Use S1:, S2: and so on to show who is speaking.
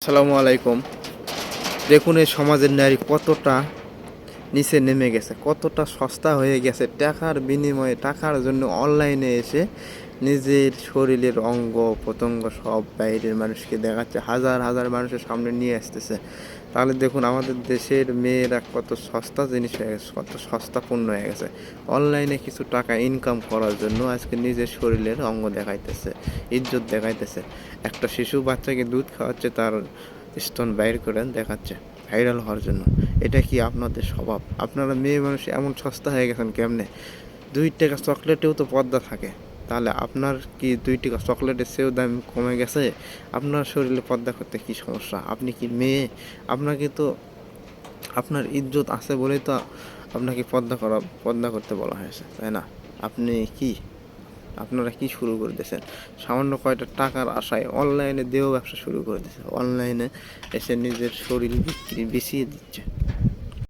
S1: আসসালামু আলাইকুম। দেখুন এই সমাজের নারী কতটা নিচে নেমে গেছে, কতটা সস্তা হয়ে গেছে। টাকার বিনিময়ে, টাকার জন্য অনলাইনে এসে নিজের শরীরের অঙ্গ প্রত্যঙ্গ সব বাইরের মানুষকে দেখাচ্ছে, হাজার হাজার মানুষের সামনে নিয়ে আসতেছে। তাহলে দেখুন আমাদের দেশের মেয়েরা কত সস্তা জিনিস হয়ে গেছে, কত সস্তা পণ্য হয়ে গেছে। অনলাইনে কিছু টাকা ইনকাম করার জন্য আজকে নিজের শরীরের অঙ্গ দেখাইতেছে, ইজ্জত দেখাইতেছে। একটা শিশু বাচ্চাকে দুধ খাওয়াচ্ছে, তার স্তন বাইর করে দেখাচ্ছে ভাইরাল হওয়ার জন্য। এটা কি আপনাদের স্বভাব? আপনারা মেয়ে মানুষ এমন সস্তা হয়ে গেছেন কেমনে? 2 টাকা চকলেটেও তো পর্দা থাকে। তাহলে আপনার কি 2 টাকা চকলেটের চেয়েও দাম কমে গেছে? আপনার শরীরে পর্দা করতে কি সমস্যা? আপনি কি মেয়ে? আপনাকে তো আপনার ইজ্জত আছে বলেই তো আপনাকে পর্দা করতে বলা হয়েছে, তাই না? আপনি কি আপনারা কি শুরু করে দিয়েছেন? সামান্য কয়টা টাকার আশায় অনলাইনে দেহ ব্যবসা শুরু করে দিয়েছে। অনলাইনে এসে নিজের শরীর বিছিয়ে দিচ্ছে।